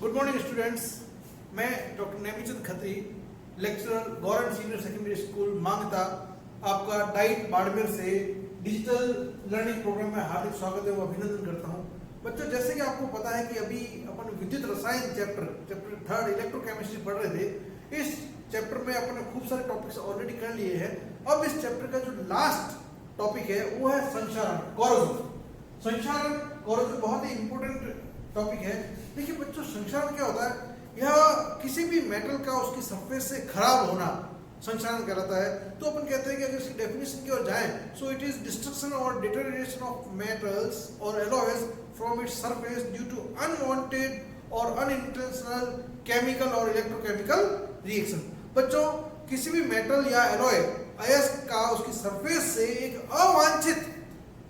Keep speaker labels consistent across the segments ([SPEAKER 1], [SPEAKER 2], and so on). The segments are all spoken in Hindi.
[SPEAKER 1] Good morning students. मैं doctor Nemichand Khatri, lecturer government senior secondary school मांगता, आपका डाइट बाड़मेर से डिजिटल लर्निंग प्रोग्राम में हार्दिक स्वागत है, अभिनंदन करता हूं। बच्चों, जैसे कि आपको पता है कि अभी अपन विद्युत रसायन चैप्टर 3 इलेक्ट्रोकेमिस्ट्री पढ़ रहे थे। इस चैप्टर में अपन ने खूब सारे टॉपिक्स ऑलरेडी कर लिए हैं। अब इस चैप्टर का जो लास्ट टॉपिक है वो है संक्षारण, कोरोजन। संक्षारण कोरोजन बहुत ही इंपॉर्टेंट टॉपिक है। देखिए बच्चों, संक्षारण क्या होता है? यह किसी भी मेटल का उसकी सरफेस से खराब होना संक्षारण कहलाता है। तो अपन कहते हैं कि अगर इसकी डेफिनेशन की ओर जाएं, सो इट इज डिस्ट्रक्शन और डिटेरियोरेशन ऑफ मेटल्स और alloys from its surface due to unwanted और अनइंटेंशनल केमिकल और इलेक्ट्रोकेमिकल रिएक्शन। बच्चों, किसी भी मेटल या एलॉय अयस्क का उसकी सरफेस से एक अवांछित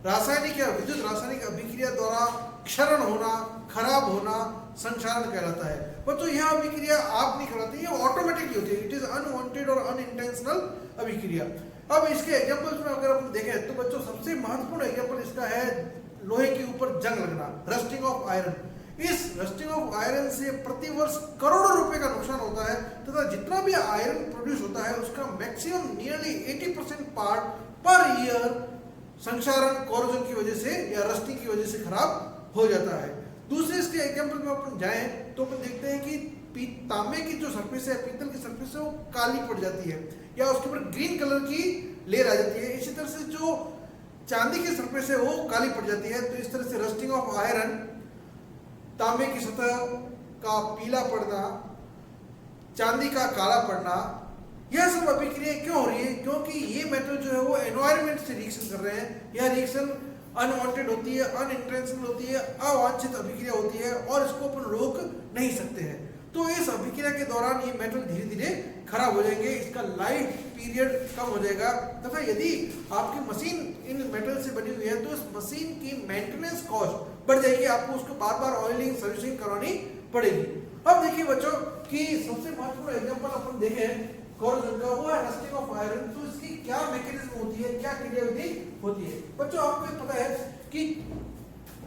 [SPEAKER 1] रासायनिक या विद्युत रासायनिक अभिक्रिया द्वारा क्षरण होना, खराब होना संक्षारण कहलाता है। बच्चों, यह अभिक्रिया आप नहीं कराते, ये ऑटोमेटिकली होती है। इट इज अनवांटेड और अनइंटेंशनल अभिक्रिया। अब इसके एग्जांपल्स में अगर अपन देखें तो बच्चों, सबसे महत्वपूर्ण एग्जांपल इसका है लोहे के ऊपर जंग लगना, रस्टिंग ऑफ आयरन। इस रस्टिंग ऑफ आयरन से प्रतिवर्ष करोड़ों रुपए का नुकसान होता है तथा जितना भी आयरन प्रोड्यूस होता है उसका maximum nearly 80% part per year संक्षारण कोरोजन की वजह से या रस्टिंग की वजह से खराब हो जाता है। दूसरे इसके एग्जांपल में अपन जाएं तो अपन देखते हैं कि तांबे की जो सरफेस है, पीतल की सरफेस है, वो काली पड़ जाती है या उसके ऊपर ग्रीन कलर की लेयर आ जाती है। इसी तरह से जो चांदी की सरफेस है वो काली पड़ जाती है। तो इस तरह से रस्टिंग ऑफ आयरन, तांबे की सतह का पीला पड़ना, चांदी का काला पड़ना, यह सब अभिक्रिया क्यों हो रही है? क्योंकि ये मेटल जो है वो एनवायरनमेंट से रिएक्शन कर रहे हैं। यह रिएक्शन अनवांटेड होती है, अनइंटेंशनल होती है, अवांछित अभिक्रिया होती है और इसको अपन रोक नहीं सकते हैं। तो इस अभिक्रिया के दौरान ये मेटल धीरे धीरे खराब हो जाएंगे, इसका लाइफ पीरियड कम हो जाएगा तथा यदि आपकी मशीन इन मेटल से बनी हुई है तो इस मशीन की मेंटेनेंस कॉस्ट बढ़ जाएगी, आपको उसको बार बार ऑयलिंग सर्विसिंग करवानी पड़ेगी। अब देखिए बच्चों कि सबसे महत्वपूर्ण एग्जांपल अपन देखें कोरोजन का, वो है रस्टिंग ऑफ आयरन। तो इसकी क्या मैकेनिज्म होती है, क्या क्रियाविधि होती है? बच्चों, आपको पता है कि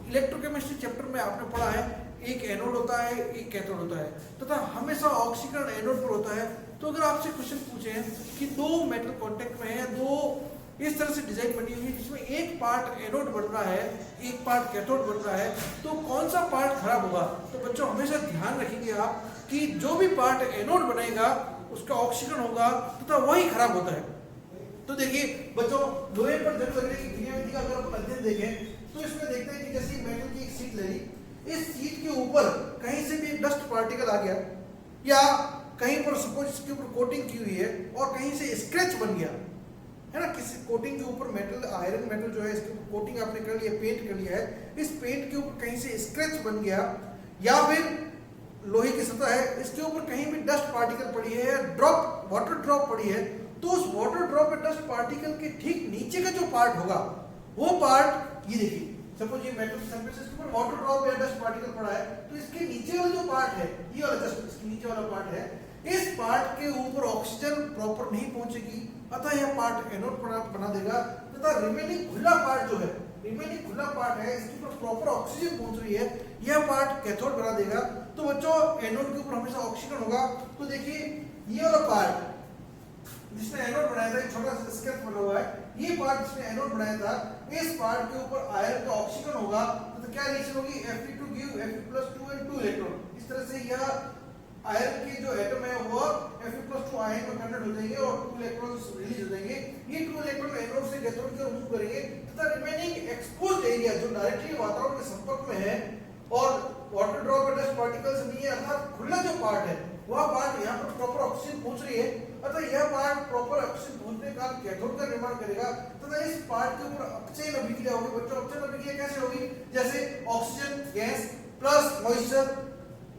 [SPEAKER 1] इलेक्ट्रोकेमिस्ट्री चैप्टर में आपने पढ़ा है एक एनोड होता है, एक कैथोड होता है तथा हमेशा ऑक्सीकरण एनोड पर होता है। तो अगर आपसे क्वेश्चन पूछे कि दो मेटल कांटेक्ट में है, दो इस तरह से डिजाइन बनी हुई है जिसमें एक पार्ट एनोड बन रहा है, एक पार्ट कैथोड बन रहा है, तो कौन सा पार्ट खराब होगा? तो बच्चों, हमेशा ध्यान रखेंगे आप कि जो भी पार्ट एनोड बनेगा उसका ऑक्सीकरण होगा तथा वही खराब होता है। तो देखिए बच्चों, लोहे पर जंग लगने की क्रियाविधि का अगर आप अध्ययन देखें तो इसमें देखते हैं कि जैसे मेटल की एक शीट ले ली, इस शीट के ऊपर कहीं से भी डस्ट पार्टिकल आ गया या कहीं पर सपोज इसके ऊपर कोटिंग की हुई है और कहीं से स्क्रैच बन गया है ना, किसी कोटिंग के ऊपर मेटल, आयरन मेटल जो है इसके ऊपर कोटिंग आपने कर लिया, पेंट कर लिया है, इस पेंट के ऊपर कहीं से स्क्रैच बन गया या फिर लोहे की सतह है, इसके ऊपर कहीं भी डस्ट पार्टिकल पड़ी है या ड्रॉप, वाटर ड्रॉप पड़ी है, तो उस वाटर ड्रॉप या डस्ट पार्टिकल के ठीक नीचे का जो पार्ट होगा वो पार्ट, ये देखिए सपोज ये मेटल सरफेस के ऊपर वाटर ड्रॉप या डस्ट पार्टिकल पड़ा है, तो इसके नीचे वाला जो पार्ट है, ये वाला जस्ट इसके नीचे वाला पार्ट है, इस पार्ट के ऊपर ऑक्सीजन प्रॉपर नहीं पहुंचेगी, अतः यह पार्ट एनोड बना देगा तथा रिमेनिंग खुला पार्ट जो है, रिमेनिंग खुला पार्ट है, इसके ऊपर प्रॉपर ऑक्सीजन पहुंच रही है, यह पार्ट कैथोड बना देगा। तो बच्चों, एनोड के ऊपर हमेशा ऑक्सीजन होगा। तो देखिए ये वाला पार्ट जिसने एनोड बनाया था, छोटा सा स्केच बना हुआ है, ये पार्ट जिसने एनोड बनाया था, इस पार्ट के ऊपर आयरन का ऑक्सीजन होगा तो क्या रिएक्शन होगी? Fe2 give Fe+2 and 2 electron. इस तरह से यह आयरन के जो एटम है वो Fe+2 आयन में कन्वर्ट हो जाएंगे और 2 इलेक्ट्रॉन्स रिलीज हो जाएंगे। ये 2 इलेक्ट्रॉन एनोड से कैथोड की ओर मूव करेंगे तथा रिमेनिंग एक्सपोज्ड एरिया जो डायरेक्टली वातावरण के संपर्क में है और वाटर ड्रॉप और डस्ट पार्टिकल्स नहीं है, अर्थात खुला जो पार्ट है वह पार्ट यहाँ पर प्रॉपर ऑक्सीजन पहुंच रही है, अतः यह पार्ट प्रॉपर ऑक्सीजन पहुंचने का कैथोड का निर्माण करेगा तथा इस पार्ट के ऊपर अपचयन अभिक्रिया होगी। बच्चों, अपचयन अभिक्रिया कैसे होगी? जैसे ऑक्सीजन गैस प्लस मॉइस्चर,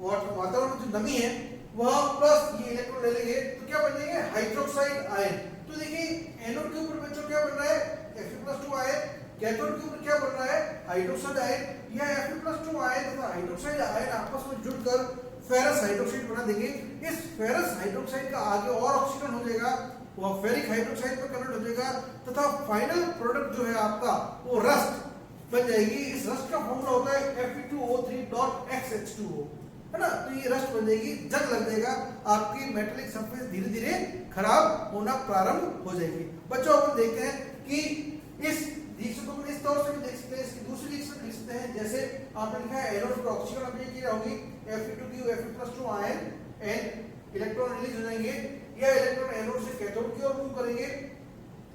[SPEAKER 1] वातावरण में जो नमी है वह प्लस ये इलेक्ट्रॉन ले लेंगे तो क्या बन जाएंगे? Hydroxide ion. तो देखिए एनोड के ऊपर बच्चों क्या बन रहा है? Fe+2 आयन, कैथोड के ऊपर क्या बन रहा है? Hydroxide ion. यह Fe+2 आयन तथा हाइड्रोक्साइड आयन आपस में जुड़कर फेरस हाइड्रोक्साइड बना देंगे। इस फेरस हाइड्रोक्साइड का आगे और ऑक्सीजन हो जाएगा, वह फेरिक हाइड्रोक्साइड में कन्वर्ट हो जाएगा तथा फाइनल प्रोडक्ट जो है आपका वो रस्ट बन जाएगी। इस रस्ट का फॉर्मूला होता है Fe2O3.XH2O। है ना, तो ये रस्ट बन जाएगी, जंग लग जाएगा, आपकी मेटेलिक सरफेस धीरे धीरे खराब होना प्रारंभ हो जाएगी। बच्चों अपन देखते हैं कि इस रिएक्शन को इस तौर से भी देख सकते हैं, इसकी दूसरी रिएक्शन लिख सकते हैं, जैसे आपने लिखा है एनोड पर ऑक्सीजन अभिक्रिया होगी, Fe2 Fe+2 ion and electron release हो जाएंगे, या इलेक्ट्रॉन एनोड से कैथोड की ओर मूव करेंगे,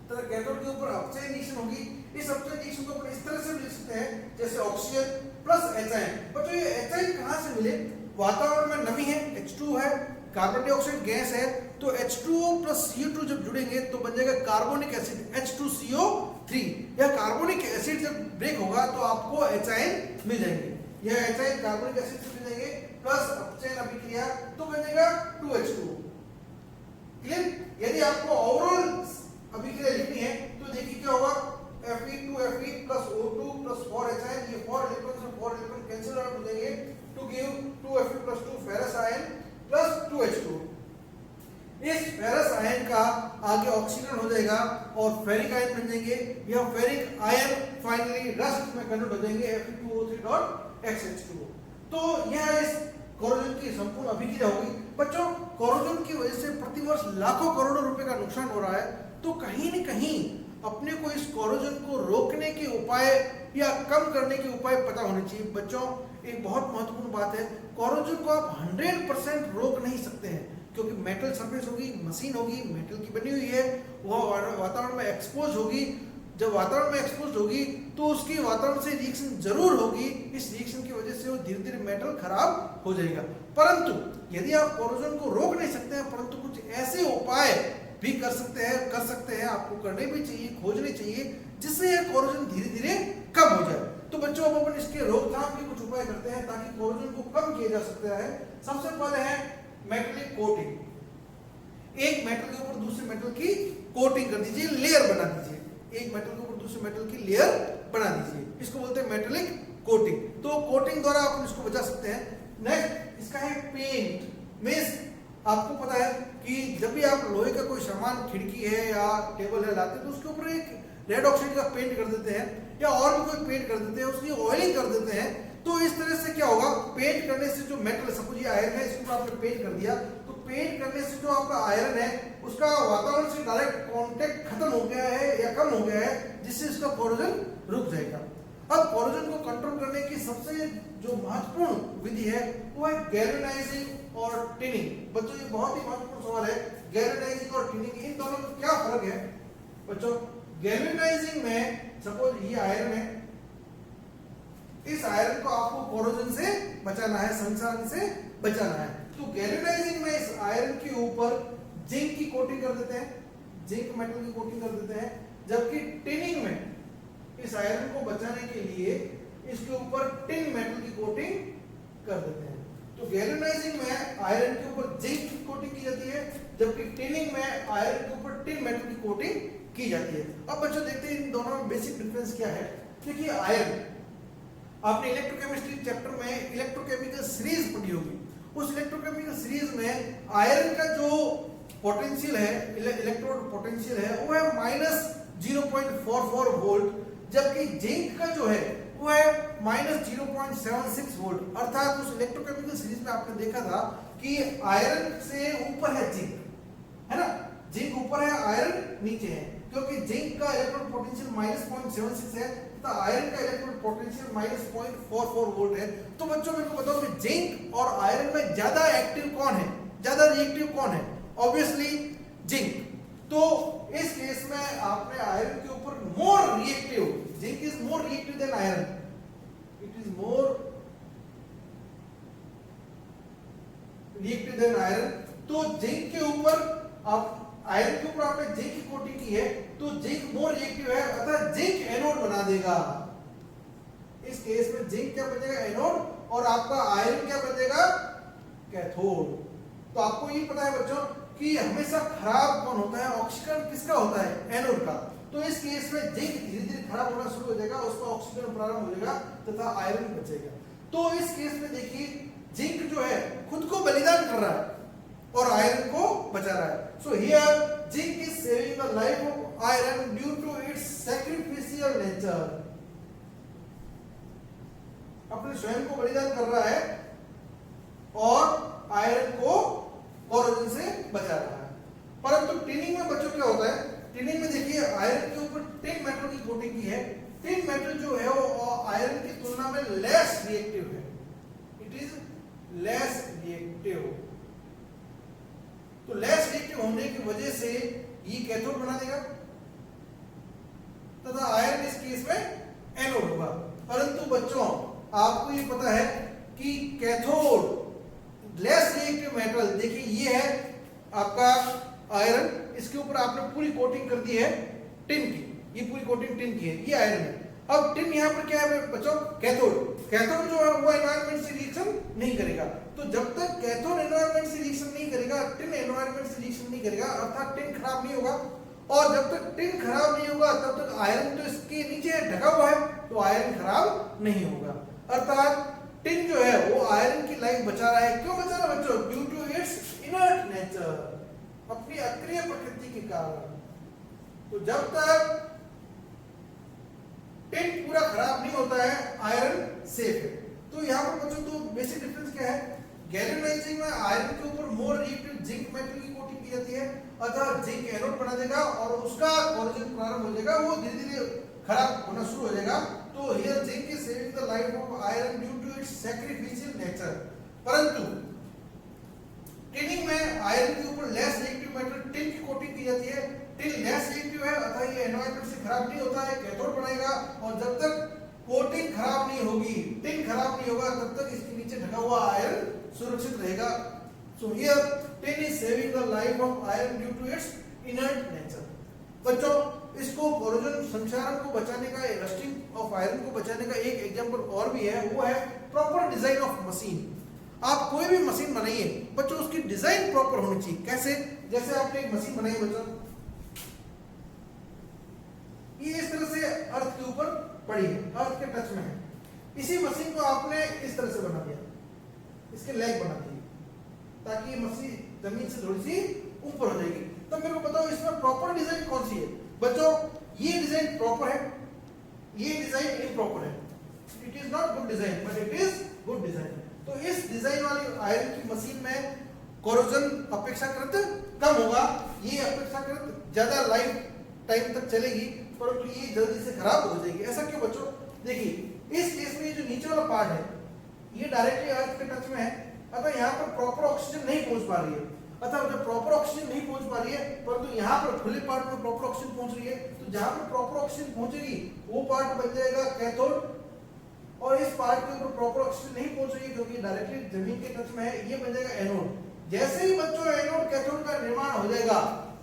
[SPEAKER 1] तो कैथोड के ऊपर अपचयन रिएक्शन होगी। इस अपचयन रिएक्शन को अपन इस तरह से लिख सकते हैं जैसे ऑक्सीजन प्लस H बच्चों ये H कहां से मिले, वातावरण में नमी है, H2 है, कार्बन डाइऑक्साइड गैस है, तो H2O प्लस CO2 जब जुड़ेंगे तो बन जाएगा कार्बोनिक एसिड H2CO3, या कार्बोनिक एसिड जब ब्रेक होगा तो आपको H मिल जाएंगे, यह H कार्बोनिक एसिड से मिल जाएंगे, प्लस अपचयन अभिक्रिया तो बन जाएगा 2H2O। क्लियर? यदि आपको ओवरऑल अभिक्रिया लिखनी है तो देखिए क्या होगा, Fe2Fe plus O2 plus 4H, ये 4 इलेक्ट्रॉन से 4 इलेक्ट्रॉन कैंसिल आउट हो जाएंगे to give 2Fe+2 ferrous ion plus 2H2। इस फेरस आयन का आगे ऑक्सीजन हो जाएगा और फेरिक आयन बन जाएंगे, यह फेरिक आयन फाइनली रस्ट में कन्वर्ट हो जाएंगे Fe2O3.XH2। तो यह इस कोरोजन की संपूर्ण अभिक्रिया होगी। बच्चों कोरोजन की वजह से प्रतिवर्ष लाखों करोड़ों रुपए का नुकसान हो रहा है, तो कहीं न कहीं अपने को इस कोरोजन को रोकने के उपाय या कम करने के उपाय पता होने चाहिए। बच्चों एक बहुत महत्वपूर्ण बात है, कोरोजन को आप 100% रोक नहीं सकते हैं, क्योंकि मेटल सरफेस होगी, मशीन होगी, मेटल की बनी हुई है, वह वातावरण में एक्सपोज होगी। जब वातावरण में एक्सपोज होगी तो उसकी वातावरण से रिएक्शन जरूर होगी, इस रिएक्शन की वजह से वो धीरे धीरे मेटल खराब हो जाएगा। परंतु यदि आप कोरोजन को रोक नहीं सकते हैं, परंतु कुछ ऐसे उपाय भी कर सकते हैं, आपको करने भी चाहिए, खोजने चाहिए, जिससे यह कोरोजन धीरे धीरे कम हो जाए। तो बच्चों अब अपन इसके रोकथाम के कुछ उपाय करते हैं ताकि कोरोजन को कम किया जा सकता है। सबसे पहले है मेटलिक कोटिंग। एक मेटल के ऊपर दूसरे मेटल की कोटिंग कर दीजिए, लेयर बना दीजिए, एक मेटल के ऊपर दूसरे मेटल की लेयर बना दीजिए, इसको बोलते हैं मेटलिक कोटिंग। तो कोटिंग द्वारा आप इसको बचा सकते हैं। नेक्स्ट इसका है पेंट। मींस आपको पता है कि जब भी आप लोहे का कोई सामान, खिड़की है या टेबल है लाते हैं तो उसके ऊपर एक रेड ऑक्साइड का पेंट कर देते हैं, या और भी कोई पेंट कर देते हैं, उसकी ऑयलिंग कर देते हैं। तो इस तरह से क्या होगा, पेंट करने से जो मेटल, सपोज ये आयरन है, इसके ऊपर आपने पेंट कर दिया, तो पेंट करने से जो आपका आयरन है उसका वातावरण से डायरेक्ट कांटेक्ट खत्म हो गया है या कम हो गया है, जिससे इसका कोरोजन रुक जाएगा। अब कोरोजन को कंट्रोल करने की सबसे जो महत्वपूर्ण विधि है वो है गैल्वेनाइजिंग और टिनिंग। बच्चों ये बहुत ही महत्वपूर्ण सवाल है, गैल्वेनाइजिंग और टिनिंग, इन दोनों में क्या फर्क है? बच्चों गैल्वेनाइजिंग में सपोज ये आयरन है, इस आयरन को आपको कोरोजन से बचाना है, संक्षारण से बचाना है। तो गैल्वेनाइजिंग में इस आयरन के ऊपर जिंक की कोटिंग कर देते हैं, जिंक मेटल की कोटिंग कर देते हैं, जबकि टिनिंग में इस आयरन को बचाने के लिए इसके ऊपर टिन मेटल की कोटिंग कर देते हैं। तो गैल्वेनाइजिंग में आयरन के ऊपर जिंक की कोटिंग की जाती है, जबकि टिनिंग में आयरन के ऊपर टिन मेटल की कोटिंग की जाती है। अब बच्चों देखते हैं इन दोनों में बेसिक डिफरेंस क्या है। देखिए आयरन, आपने इलेक्ट्रोकेमिस्ट्री चैप्टर में इलेक्ट्रोकेमिकल सीरीज पढ़ी होगी, उस इलेक्ट्रोकेमिकल सीरीज में आयरन का जो पोटेंशियल है, इलेक्ट्रोड पोटेंशियल है, वो है -0.44 वोल्ट, जबकि जिंक का जो है वो है -0.76 वोल्ट। अर्थात उस इलेक्ट्रोकेमिकल सीरीज में आपने देखा था कि आयरन से ऊपर है जिंक, है ना, जिंक ऊपर है, आयरन नीचे है, क्योंकि जिंक का इलेक्ट्रोड पोटेंशियल -0.76 है, तो आयरन का इलेक्ट्रोड पोटेंशियल -0.44 वोल्ट है। तो बच्चों मेरे को बताओ कि जिंक और आयरन में ज्यादा एक्टिव कौन है, ज्यादा रिएक्टिव कौन है? Obviously zinc. तो इस केस में आपने आयरन के ऊपर more reactive, zinc is more reactive than iron, it is more reactive than iron. तो जिंक के ऊपर आप, आयरन के ऊपर आपने जिंक की कोटिंग की है, तो जिंक मोर रिएक्टिव है, अतः जिंक एनोड बना देगा। इस केस में जिंक क्या बनेगा? एनोड, और आपका आयरन क्या बनेगा? कैथोड। तो आपको ये पता है बच्चों कि हमेशा खराब कौन होता है? ऑक्सीकरण किसका होता है? एनोड का। तो इस केस में जिंक धीरे धीरे खराब होना शुरू हो जाएगा, उसका ऑक्सीकरण प्रारंभ हो जाएगा तथा आयरन बचेगा। तो इस केस में देखिए जिंक जो है खुद को बलिदान कर रहा है और आयरन को बचा रहा है। So here zinc is saving the life of iron due to its sacrificial nature. अपने स्वयं को बलिदान कर रहा है और आयरन को कोरोजन से बचा रहा है। परंतु टिनिंग में बच्चों क्या होता है, टिनिंग में देखिए आयरन के ऊपर टिन मेटल की कोटिंग की है। टिन मेटल जो है वो आयरन की तुलना में लेस रिएक्टिव है, इट इज लेस रिएक्टिव। तो लेस रिएक्टिव होने की वजह से ये कैथोड बना देगा तथा आयरन इस केस में एनोड होगा। परंतु बच्चों आपको ये पता है कि कैथोड लेस रिएक्टिव मेटल, देखिए ये है आपका आयरन, इसके ऊपर आपने पूरी कोटिंग कर दी है टिन की, ये पूरी कोटिंग टिन की है, ये आयरन है। अब टिन यहाँ पर क्या है बच्चों, कैथोड। कैथोड जो है वो एनवायरनमेंट से रिएक्शन नहीं करेगा। तो जब तक कैथोड एनवायरनमेंट से रिएक्शन नहीं करेगा, टिन एनवायरनमेंट से रिएक्शन नहीं करेगा, अर्थात टिन खराब नहीं होगा। और जब तक टिन खराब नहीं होगा तब तक आयरन तो इसके नीचे ढका हुआ है, तो आयरन खराब नहीं होगा। अर्थात टिन जो है वो आयरन की लाइफ बचा रहा है। क्यों बचा रहा है बच्चों? Due to its inert nature, अपनी अक्रिय प्रकृति के कारण। तो जब तक टिन पूरा खराब नहीं होता है, आयरन सेफ है। तो यहाँ पर बच्चों तो बेसिक डिफरेंस क्या है, गैल्वेनाइजिंग में आयरन के ऊपर मोर रिएक्टिव जिंक मेटल की कोटिंग की जाती है, अतः जिंक एनोड बना देगा और उसका कोरोजन प्रारंभ हो जाएगा, वो धीरे धीरे खराब होना शुरू हो जाएगा। तो here zinc is saving the life of iron due to its sacrificial nature. परंतु टिनिंग में आयरन के ऊपर लेस रिएक्टिव मेटल टिन की कोटिंग की जाती है। टिन लेस रिएक्टिव है, अतः ये एनवायरनमेंट से खराब नहीं होता है, कैथोड बनाएगा। और जब तक कोटिंग खराब नहीं होगी, टिन खराब नहीं होगा, तब तक इसके नीचे ढका हुआ आयरन सुरक्षित रहेगा। So here tin is saving the life of iron due to its inert nature. बच्चों इसको कोरोजन संक्षारण को बचाने का, रस्टिंग ऑफ आयरन को बचाने का एक एग्जांपल और भी है, वो है प्रॉपर डिजाइन ऑफ मशीन। आप कोई भी मशीन बनाइए बच्चों, उसकी डिजाइन प्रॉपर होनी चाहिए। कैसे? जैसे आपने एक मशीन बनाई बच्चों, ये इस तरह से अर्थ के ऊपर पड़ी है, अर्थ के टच में है। इसी मशीन को आपने इस तरह से बना दिया, इसके लेग बना दिए ताकि ये मशीन जमीन से थोड़ी सी ऊपर हो जाएगी। तब मेरे को बताओ इसमें प्रॉपर डिजाइन कौन सी है बच्चों? ये डिजाइन प्रॉपर है, ये डिजाइन इम्प्रॉपर है। It is not good design but it is good design. तो इस डिजाइन वाली आयरन की मशीन में कोरोजन अपेक्षाकृत कम होगा, ये अपेक्षाकृत ज्यादा लाइफ टाइम तक चलेगी, परंतु ये जल्दी से खराब हो जाएगी। ऐसा क्यों बच्चों? देखिए इस केस में जो नीचे वाला पार्ट है ये डायरेक्टली अर्थ के टच में है, अतः यहाँ पर प्रॉपर ऑक्सीजन नहीं पहुंच पा रही है। अतः जब प्रॉपर ऑक्सीजन नहीं पहुंच पा रही है, परंतु यहाँ पर खुले पार्ट में प्रॉपर ऑक्सीजन पहुंच रही है, तो जहां पर प्रॉपर ऑक्सीजन पहुंचेगी वो पार्ट बन जाएगा कैथोड, और इस पार्ट के ऊपर प्रॉपर ऑक्सीजन नहीं पहुंच रही है क्योंकि डायरेक्टली जमीन के टच में है, ये बन जाएगा एनोड। जैसे ही बच्चों एनोड कैथोड का निर्माण हो जाएगा,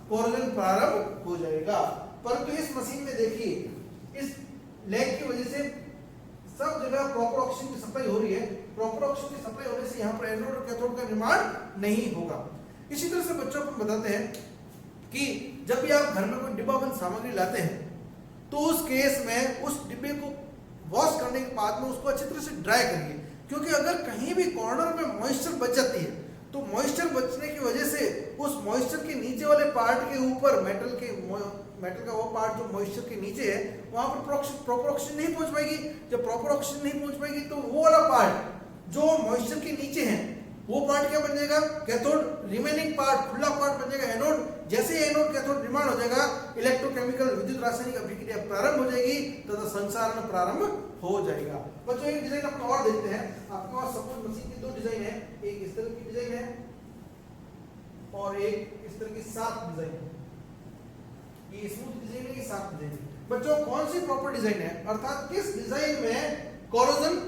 [SPEAKER 1] कोरोजन प्रारंभ हो जाएगा। परंतु इस मशीन में देखिए इस लेग की वजह से सब जगह प्रॉपर ऑक्सीजन की सप्लाई हो रही है। प्रॉपर ऑक्सीजन की सप्लाई होने से यहाँ पर एनोड और कैथोड का निर्माण नहीं होगा। इसी तरह से बच्चों को बताते हैं कि जब भी आप घर में कोई डिब्बाबंद सामग्री लाते हैं तो उस केस में उस डिब्बे को वॉश करने के बाद में उसको अच्छी तरह से ड्राई करिए, क्योंकि अगर कहीं भी कॉर्नर में मॉइस्चर बच जाती है तो मॉइस्चर बचने की वजह से उस मॉइस्चर के नीचे वाले पार्ट के ऊपर मेटल का वो पार्ट जो मॉइस्चर के नीचे है वहां पर प्रॉपर ऑक्सीजन नहीं पहुंच पाएगी। जब प्रॉपर ऑक्सीजन नहीं पहुंच पाएगी तो वो वाला पार्ट जो मॉइस्चर के नीचे है वो पार्ट क्या बन जाएगा? कैथोड। रिमेनिंग पार्ट खुला पार्ट बन जाएगा एनोड। जैसे ही एनोड कैथोड निर्माण हो जाएगा, इलेक्ट्रोकेमिकल विद्युत रासायनिक अभिक्रिया प्रारंभ हो जाएगी तथा संसारण प्रारंभ हो जाएगा। बच्चों एक डिजाइन अपन और देखते हैं। आपके पास सपोज मशीन की दो डिजाइन है, एक इस तरह की डिजाइन है और एक इस तरह की साफ डिजाइन है। ये स्मूथ डिजाइन है, ये साफ डिजाइन है। बच्चों कौन सी प्रॉपर डिजाइन है, अर्थात किस डिजाइन में कोरोजन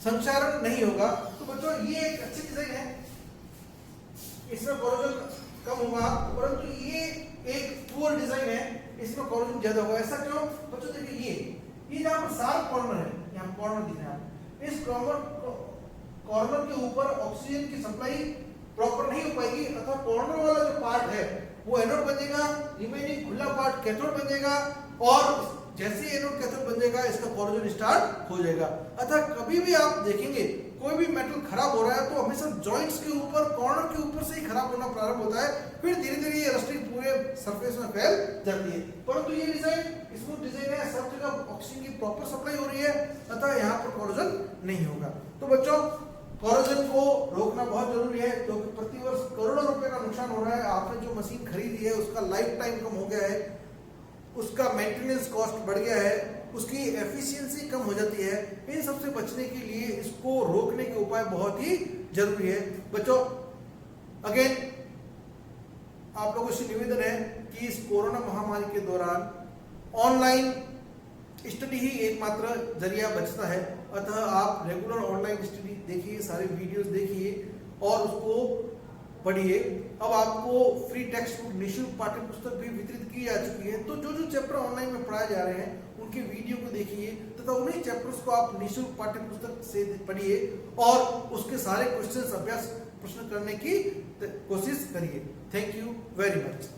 [SPEAKER 1] संक्षारण नहीं होगा? तो बच्चों ये एक अच्छी डिजाइन है, इसमें कोरोजन कम होगा, परंतु ये एक पुअर डिजाइन है, इसमें कोरोजन ज्यादा होगा। ऐसा क्यों बच्चों? देखिए ये जहां पर शार्प कॉर्नर है, यहाँ कॉर्नर दिख रहा है, इस कॉर्नर के ऊपर ऑक्सीजन की सप्लाई प्रॉपर नहीं हो पाएगी, अथवा कॉर्नर वाला जो पार्ट है वो एनोड बन जाएगा, रिमेनिंग खुला पार्ट कैथोड बन जाएगा, और जैसे एनोड कैथोड बन जाएगा इसका कोरोजन स्टार्ट हो जाएगा। अतः कभी भी आप देखेंगे कोई भी मेटल खराब हो रहा है तो हमेशा जॉइंट्स के ऊपर, कॉर्नर के ऊपर से ही खराब होना प्रारंभ होता है, फिर धीरे धीरे ये रस्टिंग पूरे सरफेस में फैल जाती है। परंतु ये डिजाइन स्मूथ डिजाइन है, सब जगह ऑक्सीजन की प्रॉपर सप्लाई हो रही है, अतः यहाँ पर कोरोजन नहीं होगा। तो बच्चों कोरोजन को रोकना बहुत जरूरी है, क्योंकि प्रतिवर्ष करोड़ों रुपए का नुकसान हो रहा है। आपने जो मशीन खरीदी है उसका लाइफ टाइम कम हो गया है, उसका मेंटेनेंस कॉस्ट बढ़ गया है, उसकी एफिशिएंसी कम हो जाती है। इन सबसे बचने के लिए इसको रोकने के उपाय बहुत ही जरूरी है। बच्चों, अगेन आप लोगों से निवेदन है कि इस कोरोना महामारी के दौरान ऑनलाइन स्टडी ही एकमात्र जरिया बचता है। अतः आप रेगुलर ऑनलाइन स्टडी देखिए, सारे वीडियोस देखिए और उसको पढ़िए। अब आपको फ्री टेक्स्ट बुक, निःशुल्क पाठ्य पुस्तक भी वितरित की जा चुकी है। तो जो जो चैप्टर ऑनलाइन में पढ़ाए जा रहे हैं उनके वीडियो को देखिए तथा उन्हीं चैप्टर्स को आप निःशुल्क पाठ्य पुस्तक से पढ़िए और उसके सारे क्वेश्चन अभ्यास प्रश्न करने की कोशिश करिए। Thank you very much.